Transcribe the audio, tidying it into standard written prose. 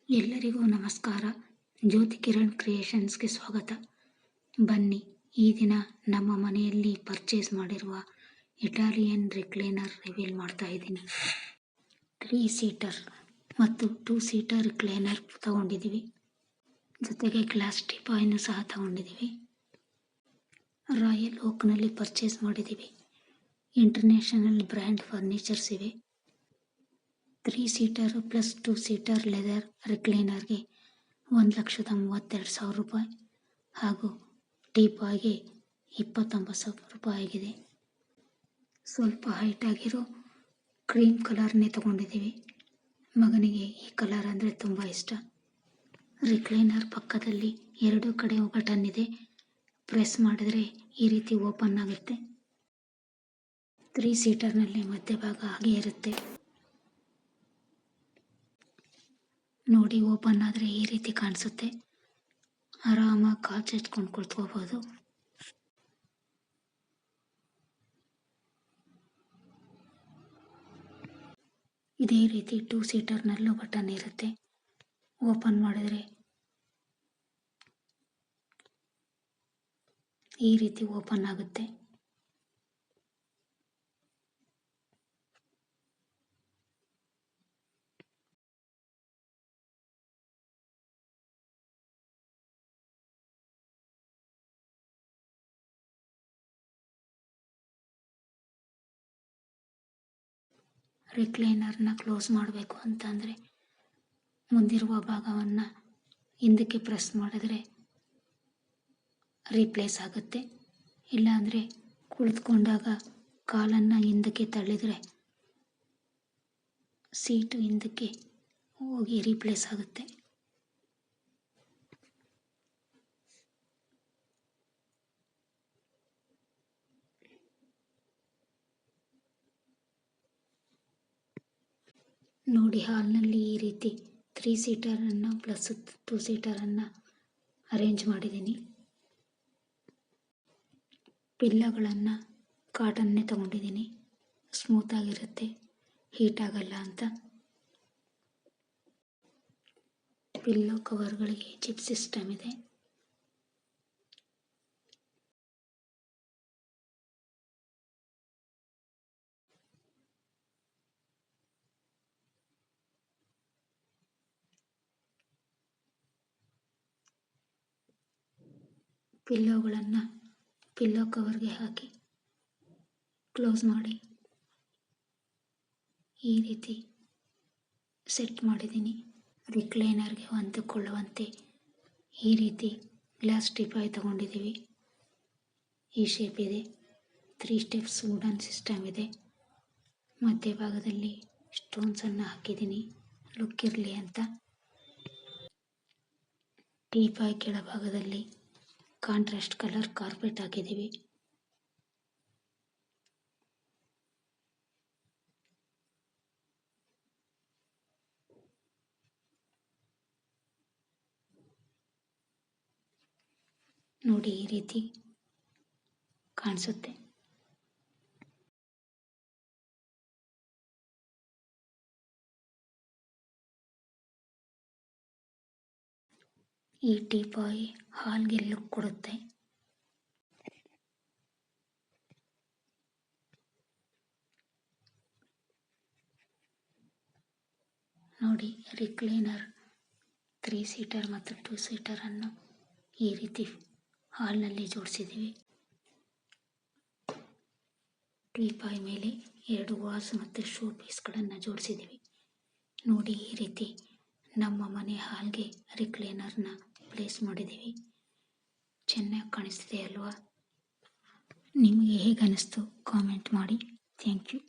ಎಲ್ಲರಿಗೂ ನಮಸ್ಕಾರ. ಜ್ಯೋತಿ ಕಿರಣ್ ಕ್ರಿಯೇಷನ್ಸ್ಗೆ ಸ್ವಾಗತ. ಬನ್ನಿ, ಈ ದಿನ ನಮ್ಮ ಮನೆಯಲ್ಲಿ ಪರ್ಚೇಸ್ ಮಾಡಿರುವ ಇಟಾಲಿಯನ್ ರಿಕ್ಲೈನರ್ ರಿವೀಲ್ ಮಾಡ್ತಾ ಇದ್ದೀನಿ. 3 ಸೀಟರ್ ಮತ್ತು 2 ಸೀಟರ್ ರಿಕ್ಲೈನರ್ ತಗೊಂಡಿದ್ದೀವಿ. ಜೊತೆಗೆ ಗ್ಲಾಸ್ ಟೀಪಾಯನ್ನು ಸಹ ತಗೊಂಡಿದ್ದೀವಿ. ರಾಯಲ್ ಓಕ್ನಲ್ಲಿ ಪರ್ಚೇಸ್ ಮಾಡಿದ್ದೀವಿ. ಇಂಟರ್ನ್ಯಾಷನಲ್ ಬ್ರ್ಯಾಂಡ್ ಫರ್ನಿಚರ್ಸ್ ಇವೆ. 3 ಸೀಟರ್ ಪ್ಲಸ್ 2 ಸೀಟರ್ ಲೆದರ್ ರಿಕ್ಲೈನರ್ಗೆ 1,32,000 ರೂಪಾಯಿ ಹಾಗೂ ಟೀಪಾಯ್ಗೆ 29,000 ರೂಪಾಯಿ ಆಗಿದೆ. ಸ್ವಲ್ಪ ಹೈಟ್ ಆಗಿರೋ ಕ್ರೀಮ್ ಕಲರ್ನೇ ತಗೊಂಡಿದ್ದೀವಿ. ಮಗನಿಗೆ ಈ ಕಲರ್ ಅಂದರೆ ತುಂಬ ಇಷ್ಟ. ರಿಕ್ಲೈನರ್ ಪಕ್ಕದಲ್ಲಿ 2 ಕಡೆ ಬಟನ್ ಇದೆ. ಪ್ರೆಸ್ ಮಾಡಿದರೆ ಈ ರೀತಿ ಓಪನ್ ಆಗುತ್ತೆ. 3 ಸೀಟರ್ನಲ್ಲಿ ಮಧ್ಯಭಾಗ ಹಾಗೆ ಇರುತ್ತೆ. ನೋಡಿ, ಓಪನ್ ಆದರೆ ಈ ರೀತಿ ಕಾಣಿಸುತ್ತೆ. ಆರಾಮಾಗಿ ಕಾಲು ಚಾಚ್ಕೊಂಡು ಕುಳಿತುಕೋಬಹುದು. ಇದೇ ರೀತಿ 2 ಸೀಟರ್ನಲ್ಲೂ ಬಟನ್ ಇರುತ್ತೆ. ಓಪನ್ ಮಾಡಿದರೆ ಈ ರೀತಿ ಓಪನ್ ಆಗುತ್ತೆ. ರಿಕ್ಲೈನರ್ನ ಕ್ಲೋಸ್ ಮಾಡಬೇಕು ಅಂತಂದರೆ ಮುಂದಿರುವ ಭಾಗವನ್ನು ಹಿಂದಕ್ಕೆ ಪ್ರೆಸ್ ಮಾಡಿದರೆ ರೀಪ್ಲೇಸ್ ಆಗುತ್ತೆ. ಇಲ್ಲಾಂದರೆ ಕುಳಿತುಕೊಂಡಾಗ ಕಾಲನ್ನು ಹಿಂದಕ್ಕೆ ತಳ್ಳಿದರೆ ಸೀಟು ಹಿಂದಕ್ಕೆ ಹೋಗಿ ರೀಪ್ಲೇಸ್ ಆಗುತ್ತೆ. ನೋಡಿ, ಹಾಲ್ನಲ್ಲಿ ಈ ರೀತಿ 3 ಸೀಟರನ್ನು ಪ್ಲಸ್ 2 ಸೀಟರನ್ನು ಅರೇಂಜ್ ಮಾಡಿದ್ದೀನಿ. ಪಿಲ್ಲೋಗಳನ್ನು ಕಾಟನ್ನೇ ತಗೊಂಡಿದ್ದೀನಿ. ಸ್ಮೂತಾಗಿರುತ್ತೆ, ಹೀಟ್ ಆಗಲ್ಲ ಅಂತ. ಪಿಲ್ಲೋ ಕವರ್ಗಳಿಗೆ ಜಿಪ್ ಸಿಸ್ಟಮ್ ಇದೆ. ಪಿಲ್ಲೋಗಳನ್ನು ಪಿಲ್ಲೋ ಕವರ್ಗೆ ಹಾಕಿ ಕ್ಲೋಸ್ ಮಾಡಿ ಈ ರೀತಿ ಸೆಟ್ ಮಾಡಿದ್ದೀನಿ. ರಿಕ್ಲೈನರ್ಗೆ ಹೊಂದಿಕೊಳ್ಳುವಂತೆ ಈ ರೀತಿ ಗ್ಲಾಸ್ ಟೀಪಾಯ್ ತಗೊಂಡಿದ್ದೀವಿ. ಈ ಶೇಪ್ ಇದೆ. 3 ಸ್ಟೆಪ್ಸ್ ವುಡನ್ ಸಿಸ್ಟಮ್ ಇದೆ. ಮಧ್ಯಭಾಗದಲ್ಲಿ ಸ್ಟೋನ್ಸನ್ನು ಹಾಕಿದ್ದೀನಿ, ಲುಕ್ ಇರಲಿ ಅಂತ. ಟೀಪಾಯ್ ಕೆಳಭಾಗದಲ್ಲಿ ಕಾಂಟ್ರಾಸ್ಟ್ ಕಲರ್ ಕಾರ್ಪೆಟ್ ಹಾಕಿದ್ದೀವಿ. ನೋಡಿ, ಈ ರೀತಿ ಕಾಣಿಸುತ್ತೆ. ಈ ಟೀಪಾಯ್ ಹಾಲ್ಗೆ ಲುಕ್ ಕೊಡುತ್ತೆ. ನೋಡಿ, ರಿಕ್ಲೈನರ್ 3 ಸೀಟರ್ ಮತ್ತು 2 ಸೀಟರನ್ನು ಈ ರೀತಿ ಹಾಲ್ನಲ್ಲಿ ಜೋಡಿಸಿದ್ದೀವಿ. ಟೀಪಾಯ್ ಮೇಲೆ 2 ವಾಸ್ ಮತ್ತು ಶೋ ಪೀಸ್ಗಳನ್ನು ಜೋಡಿಸಿದ್ದೀವಿ. ನೋಡಿ, ಈ ರೀತಿ ನಮ್ಮ ಮನೆ ಹಾಲ್ಗೆ ರಿಕ್ಲೈನರ್ನ ಪ್ಲೇಸ್ ಮಾಡಿದ್ದೀವಿ. ಚೆನ್ನಾಗಿ ಕಾಣಿಸ್ತಿದೆ ಅಲ್ವಾ? ನಿಮಗೆ ಹೇಗೆ ಅನ್ನಿಸ್ತು ಕಾಮೆಂಟ್ ಮಾಡಿ. Thank you.